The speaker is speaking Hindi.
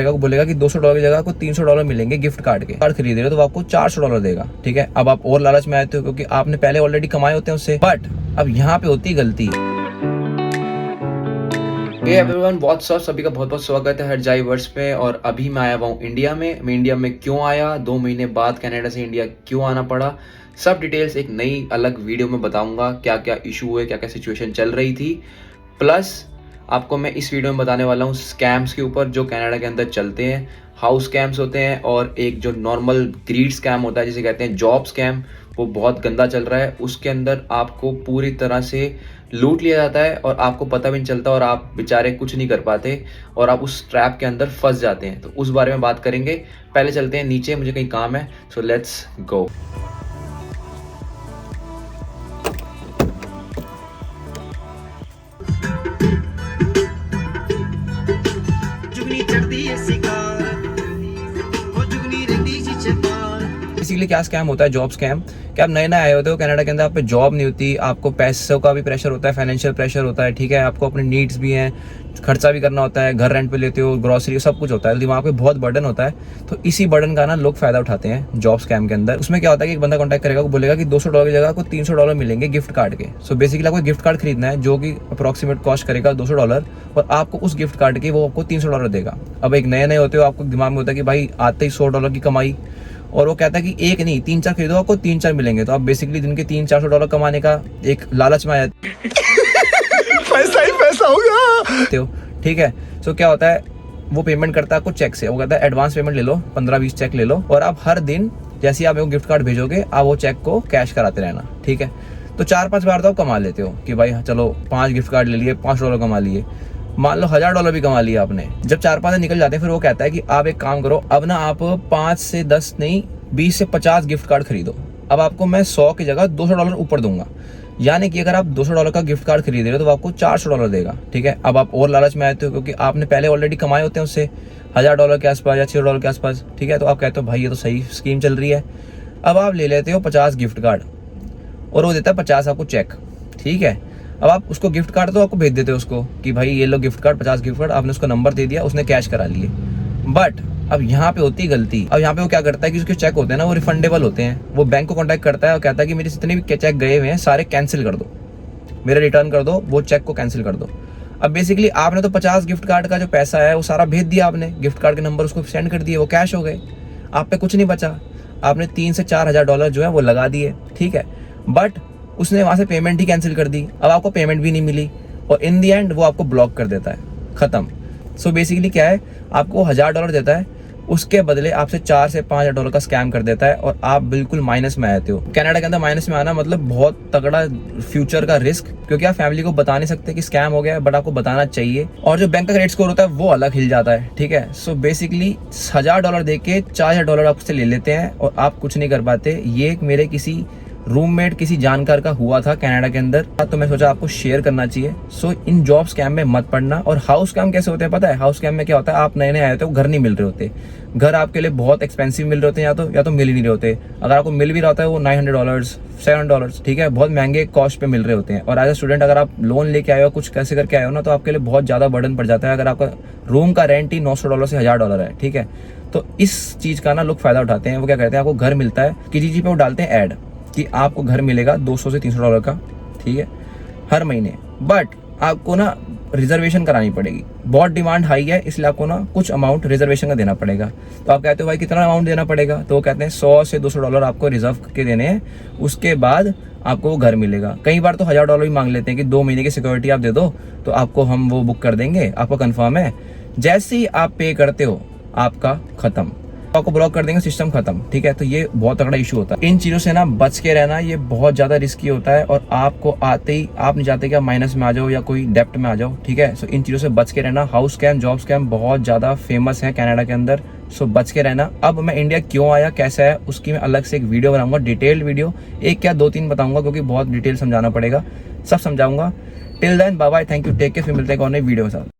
को बोलेगा कि $200 की जगह आपको $300 मिलेंगे गिफ्ट कार्ड के। कार्ड खरीद रहे हो तो वो आपको $400 देगा, ठीक है। अब आप और लालच में आते हो क्योंकि आपने पहले ऑलरेडी कमाए होते हैं उससे। बट अब यहाँ पे होती गलती। हे एवरीवन, व्हाट्स अप, सभी का बहुत बहुत स्वागत है हर जाई वर्स में। और अभी मैं आया हुआ हूँ इंडिया में। मैं इंडिया में क्यों आया, 2 महीने बाद कनाडा से इंडिया क्यों आना पड़ा, सब डिटेल्स एक नई अलग वीडियो में बताऊंगा। क्या क्या इशू हुए, क्या क्या सिचुएशन चल रही थी, प्लस आपको मैं इस वीडियो में बताने वाला हूँ स्कैम्स के ऊपर जो कनाडा के अंदर चलते हैं। हाउस स्कैम्स होते हैं और एक जो नॉर्मल ग्रीड स्कैम होता है जिसे कहते हैं जॉब स्कैम, वो बहुत गंदा चल रहा है। उसके अंदर आपको पूरी तरह से लूट लिया जाता है और आपको पता भी नहीं चलता और आप बेचारे कुछ नहीं कर पाते और आप उस ट्रैप के अंदर फंस जाते हैं। तो उस बारे में बात करेंगे। पहले चलते हैं नीचे, मुझे कहीं काम है, सो लेट्स गो। बेसिकली क्या स्कैम होता है, जॉब स्कैम। कि आप नए नए आए होते हो कनाडा के अंदर, आप पे जॉब नहीं होती, आपको पैसों का भी प्रेशर होता है, फाइनेंशियल प्रेशर होता है, ठीक है। आपको अपने नीड्स भी हैं, खर्चा भी करना होता है, घर रेंट पे लेते हो, ग्रोसरी, सब कुछ होता है, दिमाग पे बहुत बर्डन होता है। तो इसी बर्डन का ना लोग फायदा उठाते हैं जॉब स्कैम के अंदर। उसमें क्या होता है कि एक बंदा कॉन्टैक्ट करेगा, वो बोलेगा कि $200 की जगह आपको $300 मिलेंगे गिफ्ट कार्ड के। सो बेसिकली आपको गिफ्ट कार्ड खरीदना है जो कि अप्रॉक्सीमेट कॉस्ट करेगा $200 और आपको उस गिफ्ट कार्ड की वो आपको $300 देगा। अब एक नए नए होते हो, आपको दिमाग में होता है कि भाई आते ही $100 की कमाई, और वो कहता है कि एक नहीं 3-4 खरीदो आपको 3-4 मिलेंगे। तो आप बेसिकली दिन के $300-400 कमाने का एक लालच में आ जाते पैसा ही पैसा होगा, ठीक है। सो क्या होता है, वो पेमेंट करता है आपको चेक से। वो कहता है एडवांस पेमेंट ले लो, 15-20 चेक ले लो और आप हर दिन जैसे आप गिफ्ट कार्ड भेजोगे आप वो चेक को कैश कराते रहना, ठीक है। तो 4-5 बार तो आप कमा लेते हो कि भाई चलो 5 गिफ्ट कार्ड ले लिए, $5 कमा लिए। मान लो $1000 भी कमा लिया आपने। जब 4-5 दिन निकल जाते हैं फिर वो कहता है कि आप एक काम करो, अब ना आप 5 से 10 नहीं 20 से 50 गिफ्ट कार्ड खरीदो। अब आपको मैं 100 की जगह $200 ऊपर दूंगा। यानी कि अगर आप $200 का गिफ्ट कार्ड खरीद रहे हो तो वो आपको $400 देगा, ठीक है। अब आप और लालच में आते हो क्योंकि आपने पहले ऑलरेडी कमाए होते हैं उससे $1000 के आसपास या $600 के आसपास, ठीक है। तो आप कहते हो भाई ये तो सही स्कीम चल रही है। अब आप ले लेते हो 50 गिफ्ट कार्ड और वो देता है 50 आपको चेक, ठीक है। अब आप उसको गिफ्ट कार्ड तो आपको भेज देते हो उसको कि भाई ये लो गिफ्ट कार्ड, 50 गिफ्ट कार्ड, आपने उसको नंबर दे दिया, उसने कैश करा लिए। बट अब यहाँ पे होती गलती। अब यहाँ पे वो क्या करता है कि उसके चेक होते हैं ना, वो रिफंडेबल होते हैं। वो बैंक को कांटेक्ट करता है और कहता है कि मेरे जितने भी चेक गए हुए हैं सारे कैंसिल कर दो, मेरे रिटर्न कर दो, वो चेक को कैंसिल कर दो। अब बेसिकली आपने तो 50 गिफ्ट कार्ड का जो पैसा है वो सारा भेज दिया आपने, गिफ्ट कार्ड के नंबर उसको सेंड कर दिए, वो कैश हो गए, आप पे कुछ नहीं बचा। आपने $3,000 से $4,000 जो है वो लगा दिए, ठीक है। बट उसने वहाँ से पेमेंट ही कैंसिल कर दी, अब आपको पेमेंट भी नहीं मिली और इन दी एंड वो आपको ब्लॉक कर देता है, ख़त्म। सो बेसिकली क्या है, आपको $1000 देता है, उसके बदले आपसे $4,000 से $5,000 का स्कैम कर देता है और आप बिल्कुल माइनस में आते हो। कनाडा के अंदर माइनस में आना मतलब बहुत तगड़ा फ्यूचर का रिस्क, क्योंकि आप फैमिली को बता नहीं सकते कि स्कैम हो गया है, बट आपको बताना चाहिए। और जो बैंक का क्रेडिट स्कोर होता है वो अलग हिल जाता है, ठीक है। सो बेसिकली $1000 दे के $4000 आपसे ले लेते हैं और आप कुछ नहीं कर पाते। ये मेरे किसी रूममेट, किसी जानकार का हुआ था कनाडा के अंदर, तो मैं सोचा आपको शेयर करना चाहिए। सो इन जॉब स्कैम में मत पड़ना। और हाउस स्कैम कैसे होते हैं पता है? हाउस स्कैम में क्या होता है, आप नए नए आए होते हो, घर नहीं मिल रहे होते, घर आपके लिए बहुत एक्सपेंसिव मिल रहे होते हैं, या तो मिल ही नहीं रहे होते। अगर आपको मिल भी रहा होता है वो $900 $700, ठीक है, बहुत महंगे कॉस्ट पे मिल रहे होते हैं। और एज अ स्टूडेंट अगर आप लोन लेके आए हो, कुछ कैसे करके आए हो ना, तो आपके लिए बहुत ज़्यादा बर्डन पड़ जाता है। अगर आपका रूम का रेंट ही $900 से $1000 है, ठीक है, तो इस चीज़ का ना लोग फायदा उठाते हैं। वो क्या करते हैं, आपको घर मिलता है, किसी पे वो डालते हैं ऐड कि आपको घर मिलेगा $200 से $300 का, ठीक है, हर महीने। बट आपको ना रिजर्वेशन करानी पड़ेगी, बहुत डिमांड हाई है, इसलिए आपको ना कुछ अमाउंट रिजर्वेशन का देना पड़ेगा। तो आप कहते हो भाई कितना अमाउंट देना पड़ेगा, तो वो कहते हैं $100 से $200 आपको रिजर्व के देने हैं, उसके बाद आपको वो घर मिलेगा। कई बार तो $1000 भी मांग लेते हैं कि 2 महीने की सिक्योरिटी आप दे दो तो आपको हम वो बुक कर देंगे, आपको कंफर्म है। जैसे ही आप पे करते हो आपका खत्म, आपको ब्लॉक कर देंगे, सिस्टम खत्म, ठीक है। तो ये बहुत तगड़ा इशू होता है। इन चीज़ों से ना बच के रहना, ये बहुत ज़्यादा रिस्की होता है और आपको आते ही आप नहीं चाहते कि आप माइनस में आ जाओ या कोई डेप्ट में आ जाओ, ठीक है। सो इन चीज़ों से बच के रहना। हाउस स्कैम, जॉब स्कैम बहुत ज़्यादा फेमस है कनाडा के अंदर, सो बच के रहना। अब मैं इंडिया क्यों आया, कैसा है, उसकी मैं अलग से एक वीडियो बनाऊंगा, डिटेल्ड वीडियो, एक क्या 2-3 बताऊंगा क्योंकि बहुत डिटेल समझाना पड़ेगा, सब समझाऊंगा। Till then bye bye, thank you, take care, फिर मिलते हैं एक और नई वीडियो के साथ।